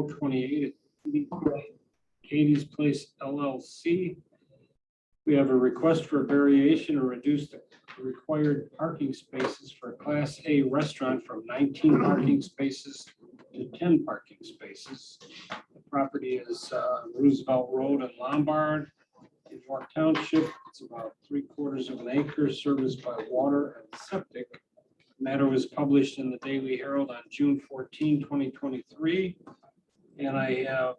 028 Katie's Place LLC. We have a request for a variation to reduce the required parking spaces for a Class A restaurant from 19 parking spaces to 10 parking spaces. The property is Roosevelt Road in Lombard in York Township. It's about 3/4 of an acre, serviced by water and septic. The matter was published in the Daily Herald on June 14, 2023. And I have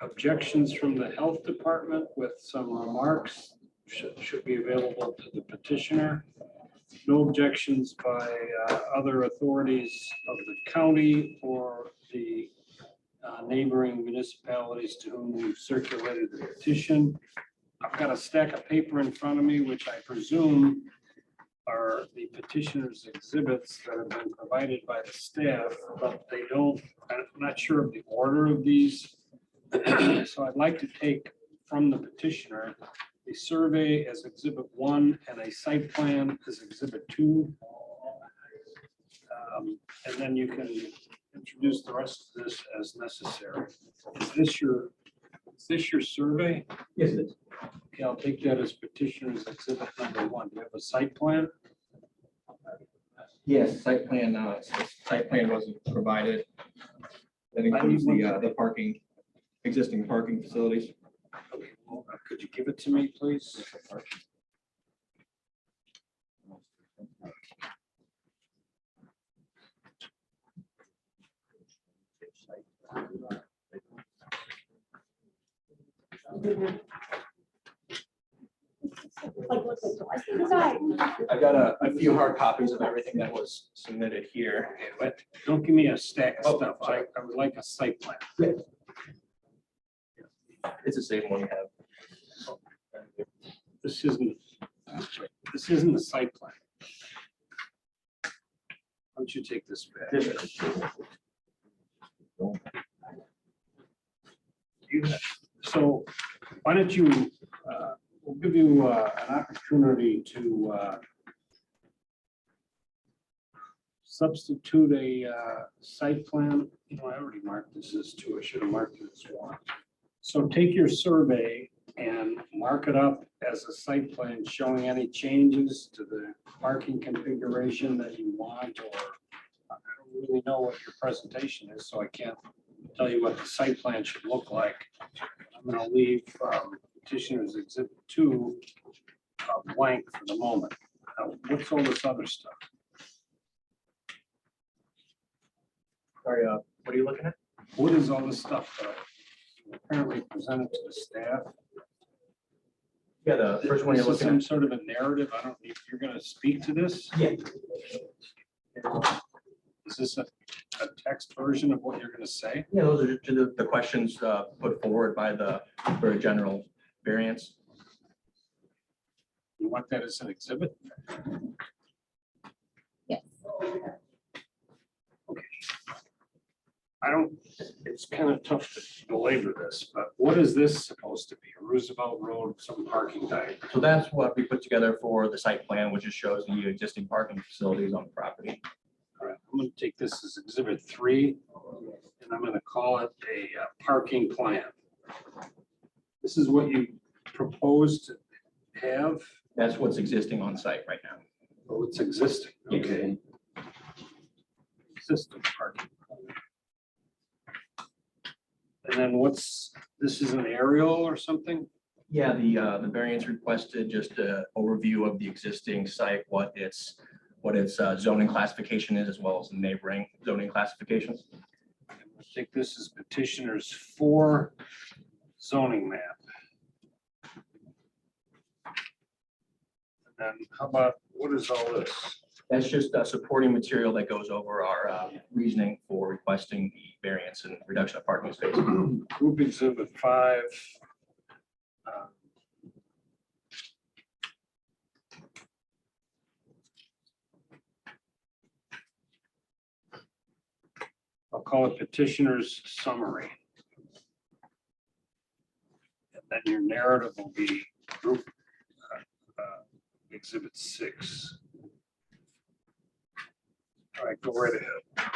objections from the health department with some remarks should be available to the petitioner. No objections by other authorities of the county or the neighboring municipalities to whom we've circulated the petition. I've got a stack of paper in front of me, which I presume are the petitioner's exhibits that have been provided by the staff, but they don't, I'm not sure of the order of these. So I'd like to take from the petitioner a survey as exhibit 1 and a site plan as exhibit 2. And then you can introduce the rest of this as necessary. Is this your survey? Yes, it is. Okay, I'll take that as petitioner's exhibit number 1. Do you have a site plan? Yes, site plan wasn't provided. That includes the parking, existing parking facilities. Okay, well, could you give it to me, please? I've got a few hard copies of everything that was submitted here. Okay, but don't give me a stack of Oh, stuff. sorry. I would like a site plan. It's the same one you have. This isn't the site plan. Why don't you take this back? So why don't you, we'll give you an opportunity to substitute a site plan. You know, I already marked this as 2. I should have marked it as 1. So take your survey and mark it up as a site plan showing any changes to the parking configuration that you want, or I don't really know what your presentation is, so I can't tell you what the site plan should look like. I'm going to leave petitioner's exhibit 2 blank for the moment. Now, what's all this other stuff? Sorry, what are you looking at? What is all this stuff that apparently presented to the staff? Yeah, the first one you're This is looking some at. sort of a narrative. I don't, if you're going to speak to this, Yeah. is this a text version of what you're going to say? Yeah, those are the questions put forward by the very general variance. You want that as an exhibit? Yes. Okay. I don't, it's kind of tough to belabor this, but what is this supposed to be? A Roosevelt Road, some parking diagram? So that's what we put together for the site plan, which just shows the existing parking facilities on the property. All right, I'm going to take this as exhibit 3, and I'm going to call it a parking plan. This is what you propose to have. That's what's existing on site right now. Oh, it's existing. Yes. Okay. Existing parking. And then what's, this is an aerial or something? Yeah, the variance requested just an overview of the existing site, what its zoning classification is, as well as the neighboring zoning classifications. I think this is petitioner's 4 zoning map. And then how about, what is all this? That's just supporting material that goes over our reasoning for requesting the variance and reduction of parking space. Group exhibit 5. I'll call it petitioner's summary. And then your narrative will be group exhibit 6. All right, go right ahead.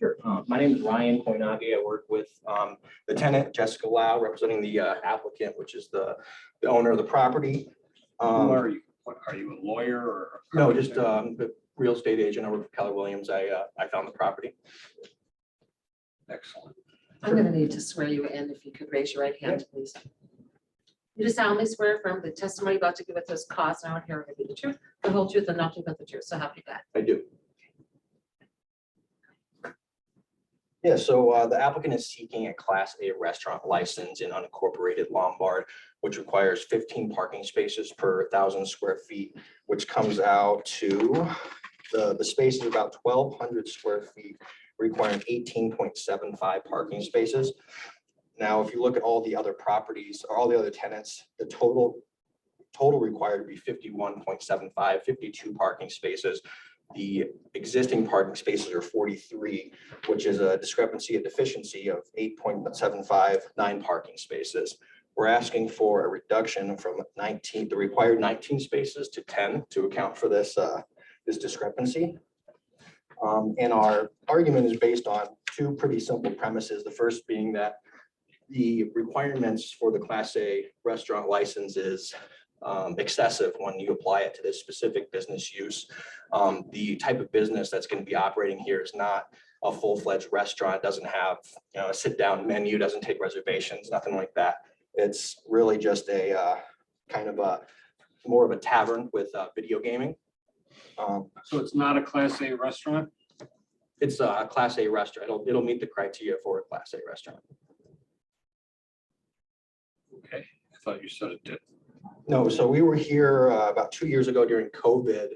Sure. My name is Ryan Koinagi. I work with the tenant, Jessica Lau, representing the applicant, which is the owner of the property. Who are you? What, are you a lawyer or? a No, just carpenter? the real estate agent. I work for Keller Williams. I found the property. Excellent. I'm gonna need to swear you in. If you could raise your right hand, please. You do solemnly swear affirm the testimony about to give us this cause now and here will be the truth, the whole truth and nothing but the truth. So help you God. I do. Yeah, so the applicant is seeking a Class A restaurant license in unincorporated Lombard, which requires 15 parking spaces per 1,000 square feet, which comes out to, the space is about 1,200 square feet, requiring 18.75 parking spaces. Now, if you look at all the other properties or all the other tenants, the total required would be 51.75, 52 parking spaces. The existing parking spaces are 43, which is a discrepancy, a deficiency of 8.75, 9 parking spaces. We're asking for a reduction from 19, the required 19 spaces to 10 to account for this, this discrepancy. And our argument is based on two pretty simple premises. The first being that the requirements for the Class A restaurant license is excessive when you apply it to this specific business use. The type of business that's going to be operating here is not a full-fledged restaurant, doesn't have, you know, a sit-down menu, doesn't take reservations, nothing like that. It's really just a kind of a more of a tavern with video gaming. So it's not a Class A restaurant? It's a Class A restaurant. It'll meet the criteria for a Class A restaurant. Okay, I thought you said it did. No, so we were here about 2 years ago during COVID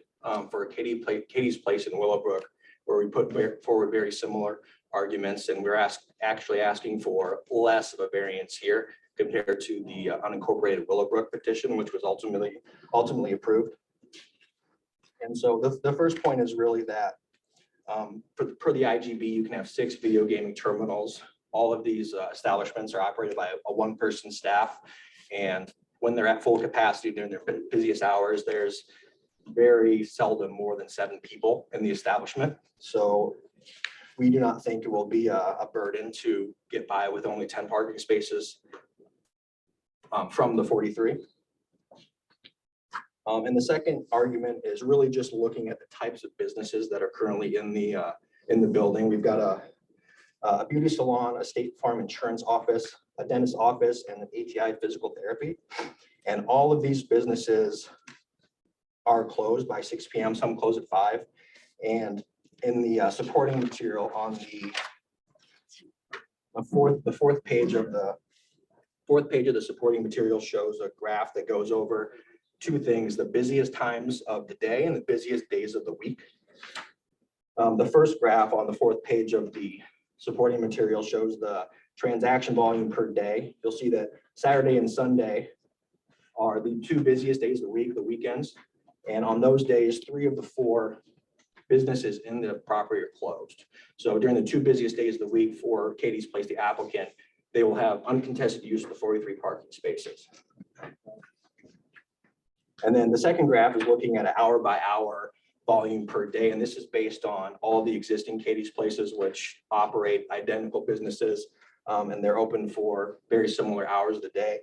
for Katie's Place in Willowbrook, where we put forward very similar arguments, and we're actually asking for less of a variance here compared to the unincorporated Willowbrook petition, which was ultimately approved. And so the first point is really that per the IGB, you can have 6 video gaming terminals. All of these establishments are operated by a one-person staff, and when they're at full capacity during their busiest hours, there's very seldom more than 7 people in the establishment. So we do not think it will be a burden to get by with only 10 parking spaces from the 43. And the second argument is really just looking at the types of businesses that are currently in the building. We've got a beauty salon, a State Farm insurance office, a dentist office, and an ATI physical therapy. And all of these businesses are closed by 6 p.m. Some close at 5. And in the supporting material on the fourth page of the supporting material shows a graph that goes over 2 things: the busiest times of the day and the busiest days of the week. The first graph on the 4th page of the supporting material shows the transaction volume per day. You'll see that Saturday and Sunday are the 2 busiest days of the week, the weekends. And on those days, 3 of the 4 businesses in the property are closed. So during the 2 busiest days of the week for Katie's Place, the applicant, they will have uncontested use of the 43 parking spaces. And then the second graph is looking at an hour by hour volume per day. And this is based on all the existing Katie's Places, which operate identical businesses, and they're open for very similar hours of the day.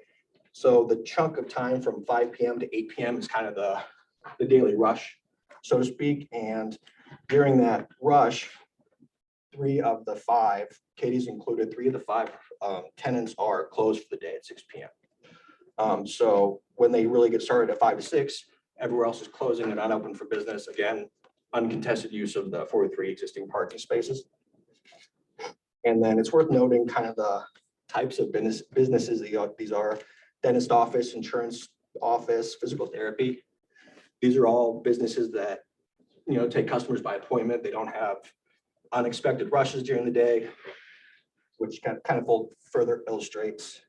So the chunk of time from 5 p.m. to 8 p.m. is kind of the daily rush, so to speak. And during that rush, 3 of the 5, Katie's included, 3 of the 5 tenants are closed for the day at 6 p.m. So when they really get started at 5 to 6, everywhere else is closing. They're not open for business. Again, uncontested use of the 43 existing parking spaces. And then it's worth noting kind of the types of businesses these are: dentist office, insurance office, physical therapy. These are all businesses that, you know, take customers by appointment. They don't have unexpected rushes during the day, which kind of further illustrates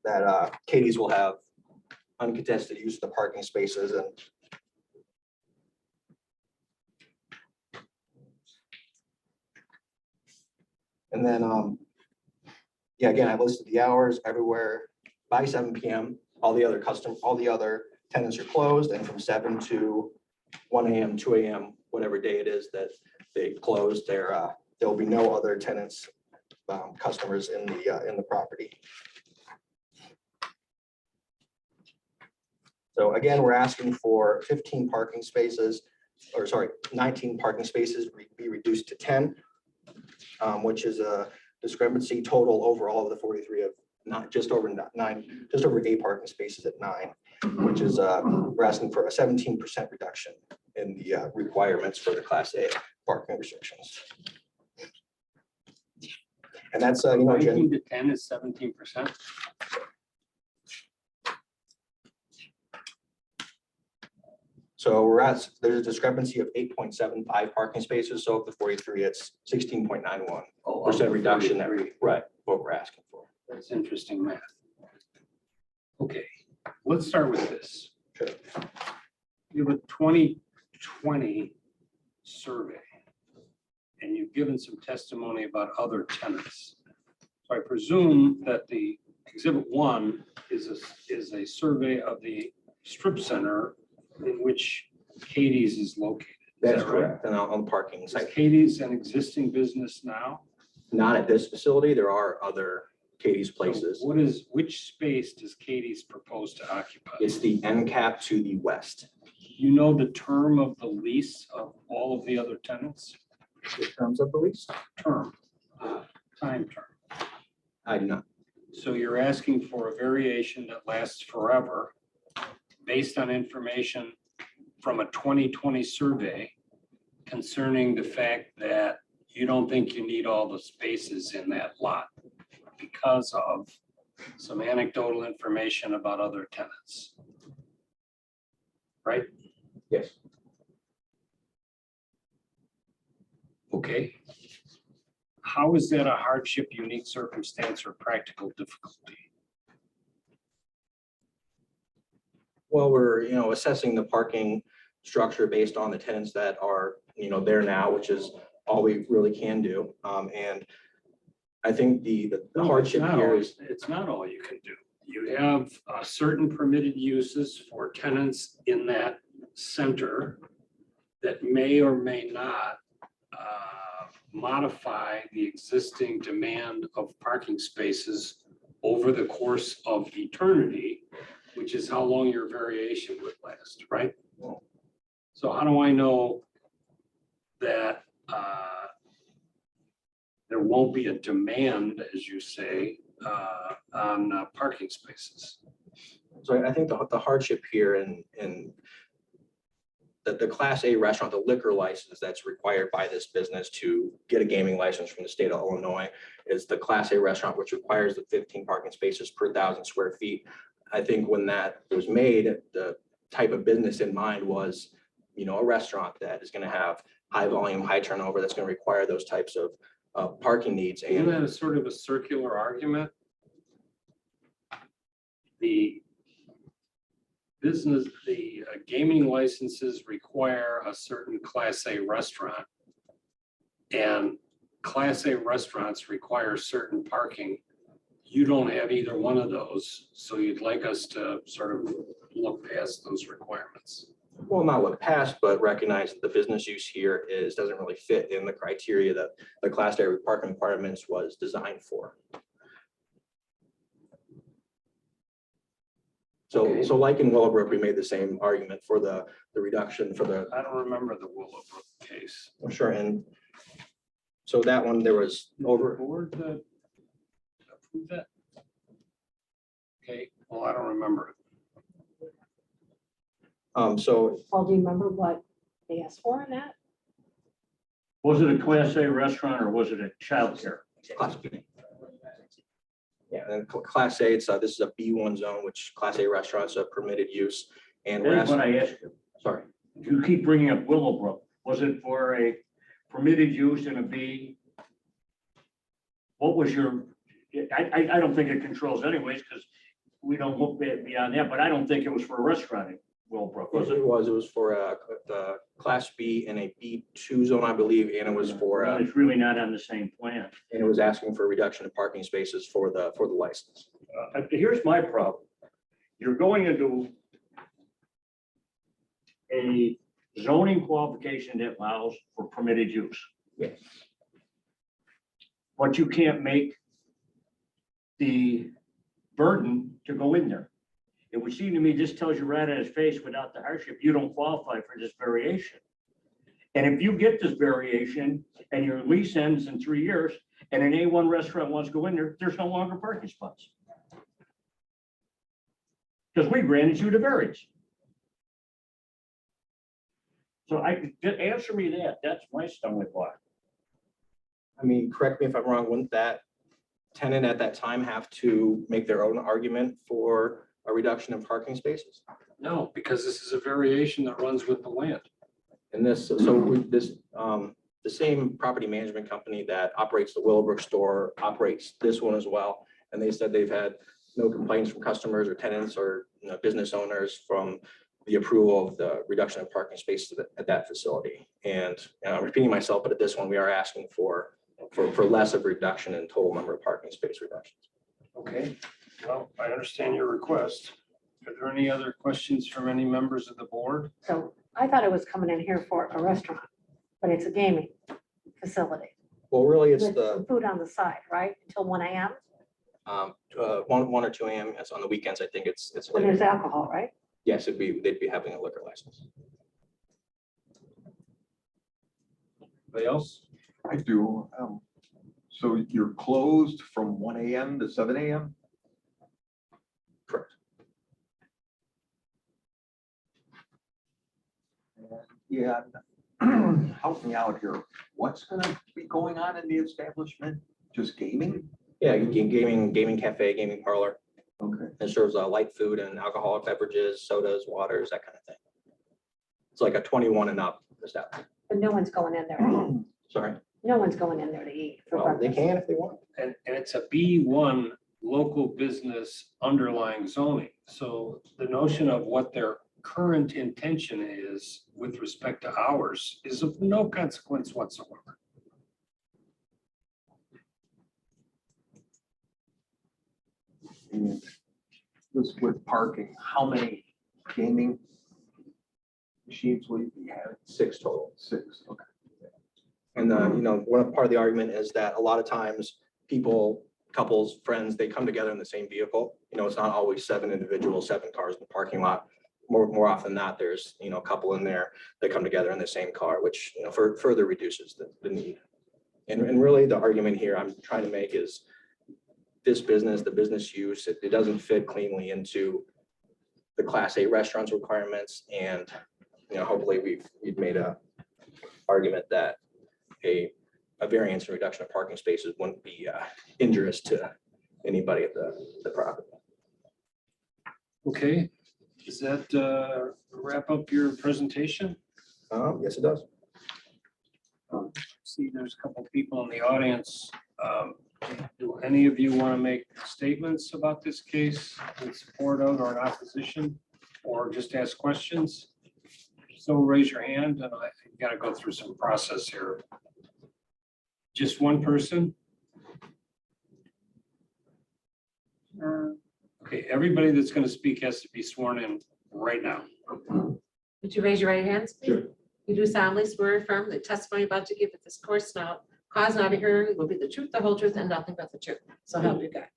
that Katie's will have uncontested use of the parking spaces. And then, yeah, again, I've listed the hours everywhere by 7 p.m. All the other tenants are closed, and from 7 to 1 a.m., 2 a.m., whatever day it is that they closed. There will be no other tenants, customers in the property. So again, we're asking for 15 parking spaces, or sorry, 19 parking spaces be reduced to 10, which is a discrepancy total overall of the 43 of not just over 8 parking spaces at 9, which is we're asking for a 17% reduction in the requirements for the Class A parking restrictions. And that's 19 to 10 is 17%. So there's a discrepancy of 8.75 parking spaces. So of the 43, it's 16.91% reduction. Right, what we're asking for. That's interesting math. Okay, let's start with this. Sure. You have a 2020 survey, and you've given some testimony about other tenants. So I presume that the Exhibit 1 is a survey of the strip center in which Katie's is located. That's Is that correct. And on the parking Is site, Katie's an existing business now? not at this facility. There are other Katie's places. So which space does Katie's propose to occupy? It's the end cap to the west. You know the term of the lease of all of the other tenants? In terms of the lease, Term, time term. I do not. So you're asking for a variation that lasts forever based on information from a 2020 survey concerning the fact that you don't think you need all the spaces in that lot because of some anecdotal information about other tenants. Right? Yes. Okay. How is that a hardship, unique circumstance, or practical difficulty? Well, we're, assessing the parking structure based on the tenants that are, there now, which is all we really can do. And I think the hardship here is. It's not all you can do. You have certain permitted uses for tenants in that center that may or may not modify the existing demand of parking spaces over the course of eternity, which is how long your variation would last, right? So how do I know that there won't be a demand, as you say, on parking spaces? So I think the hardship here in the Class A restaurant, the liquor license that's required by this business to get a gaming license from the state of Illinois is the Class A restaurant, which requires the 15 parking spaces per 1,000 square feet. I think when that was made, the type of business in mind was, a restaurant that is going to have high volume, high turnover, that's going to require those types of parking needs. Isn't And that a sort of a circular argument? The gaming licenses require a certain Class A restaurant, and Class A restaurants require certain parking. You don't have either one of those, so you'd like us to sort of look past those requirements. well, not look past, but recognize that the business use here doesn't really fit in the criteria that the Class A parking requirements was designed for. So, Okay. so like in Willowbrook, we made the same argument for the reduction for the, I don't remember the Willowbrook case. I'm sure, and so that one, there was Did the over, board approve that? Okay, well, I don't remember it. so Paul, do you remember what they asked for in that? Was it a Class A restaurant or was it a childcare? Class B. Yeah, and Class A, this is a B1 zone, which Class A restaurants are permitted use. And we're That's what asking, I asked you. sorry, You keep bringing up Willowbrook. Was it for a permitted use in a B? What was your, I don't think it controls anyways, because we don't look beyond that, but I don't think it was for a restaurant in Willowbrook, was it? it was for the Class B and a B2 zone, I believe, and it was for, Well, and it's really not on the same plan. it was asking for a reduction of parking spaces for the license. Here's my problem. You're going into a zoning qualification that allows for permitted use. Yes. But you can't make the burden to go in there. It would seem to me this tells you right at his face without the hardship, you don't qualify for this variation. And if you get this variation and your lease ends in 3 years and an A1 restaurant wants to go in there, there's no longer parking spots. Because we granted you the variance. So answer me that. That's my stumbling block. I mean, correct me if I'm wrong, wouldn't that tenant at that time have to make their own argument for a reduction in parking spaces? No, because this is a variation that runs with the land. And this, the same property management company that operates the Willowbrook store operates this one as well. And they said they've had no complaints from customers or tenants or business owners from the approval of the reduction of parking spaces at that facility. And I'm repeating myself, but at this one, we are asking for less of reduction in total number of parking space reductions. Okay, well, I understand your request. Are there any other questions from any members of the board? So I thought it was coming in here for a restaurant, but it's a gaming facility. Well, really, it's With the food on the side, right? Until 1 a.m. 1 or 2 a.m. It's on the weekends. I think it's When there's later. alcohol, right? Yes, they'd be having a liquor license. Anybody else? I do. So you're closed from 1 a.m. to 7 a.m.? Correct. Yeah. Help me out here. What's gonna be going on in the establishment? Just gaming? Yeah, gaming cafe, gaming parlor. Okay. It serves light food and alcoholic beverages, sodas, waters, that kind of thing. It's like a 21 and up establishment. But no one's going in there to eat. Sorry. No one's going in there to eat for Well, they breakfast. can if they want. And it's a B1 local business underlying zoning. So the notion of what their current intention is with respect to hours is of no consequence whatsoever. And just with parking, how many gaming machines will you be having? 6 total. 6, okay. And one part of the argument is that a lot of times people, couples, friends, they come together in the same vehicle. It's not always 7 individuals, 7 cars in the parking lot. More often than not, there's, a couple in there that come together in the same car, which, further reduces the need. And really the argument here I'm trying to make is this business, the business use, it doesn't fit cleanly into the Class A restaurants requirements. And, hopefully we've made a argument that a variance and reduction of parking spaces wouldn't be injurious to anybody at the property. Okay, does that wrap up your presentation? Yes, it does. See, there's a couple of people in the audience. Do any of you want to make statements about this case in support of or in opposition, or just ask questions? So raise your hand, and I got to go through some process here. Just one person? Okay, everybody that's going to speak has to be sworn in right now. Would you raise your right hands? please? Sure. You do solemnly swear or affirm the testimony about to give at this course now, cause not a hearing will be the truth, the whole truth, and nothing but the truth. So help you God.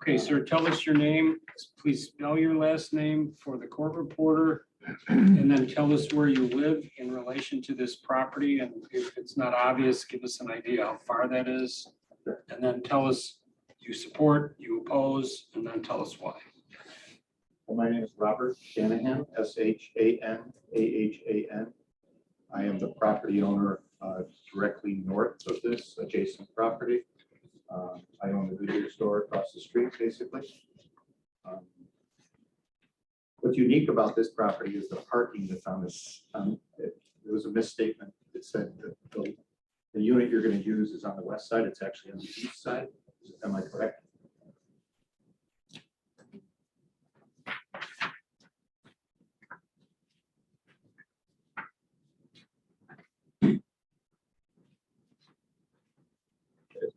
Okay, sir, tell us your name. Please spell your last name for the court reporter. And then tell us where you live in relation to this property. And if it's not obvious, give us an idea how far that is. And then tell us you support, you oppose, and then tell us why. Well, my name is Robert Shanahan, Shanahan. I am the property owner directly north of this adjacent property. I own the Goodyear store across the street, basically. What's unique about this property is the parking that's on this. It was a misstatement. It said that the unit you're going to use is on the west side. It's actually on the east side. Am I correct?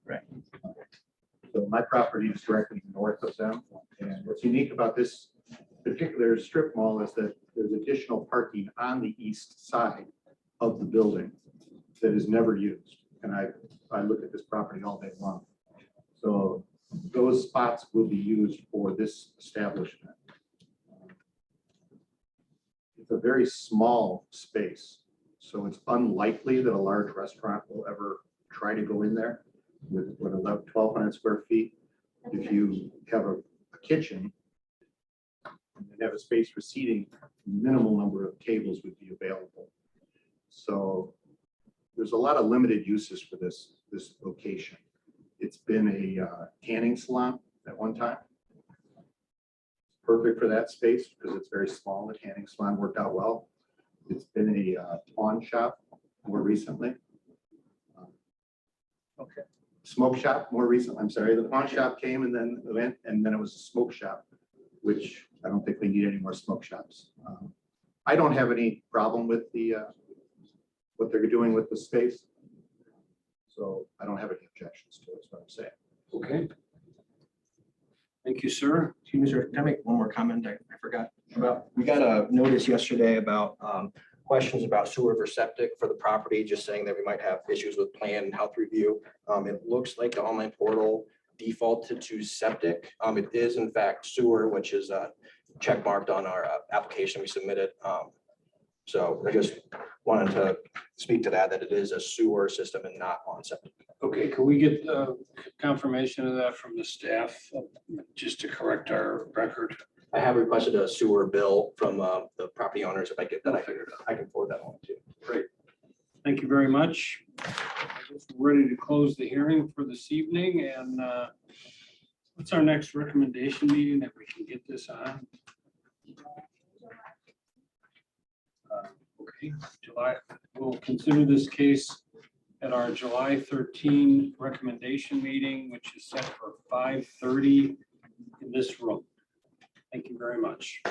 Right. So my property is directly north of them. And what's unique about this particular strip mall is that there's there's additional parking on the east side of the building that is never used. And I look at this property all day long. So those spots will be used for this establishment. It's a very small space, so it's unlikely that a large restaurant will ever try to go in there with 1,200 square feet. If you have a kitchen and have a space for seating, minimal number of tables would be available. So there's a lot of limited uses for this location. It's been a tanning salon at one time. Perfect for that space because it's very small. The tanning salon worked out well. It's been a pawn shop more recently. Okay. Smoke shop more recently. I'm sorry. The pawn shop came and then went, and then it was a smoke shop, which I don't think we need any more smoke shops. I don't have any problem with the what they're doing with the space. So I don't have any objections to it, is what I'm saying. Okay. Thank you, sir. Excuse me, sir, can I make one more comment I forgot about? We got a notice yesterday about questions about sewer versus septic for the property, just saying that we might have issues with plan and health review. It looks like the online portal defaulted to septic. It is in fact sewer, which is check marked on our application we submitted. So I just wanted to speak to that it is a sewer system and not on septic. Okay, can we get confirmation of that from the staff, just to correct our record? I have requested a sewer bill from the property owners. If I get that, I can forward that on to you. Great. Thank you very much. I guess we're ready to close the hearing for this evening, and what's our next recommendation meeting that we can get this on? Okay, July, we'll consider this case at our July 13 recommendation meeting, which is set for 5:30 in this room. Thank you very much.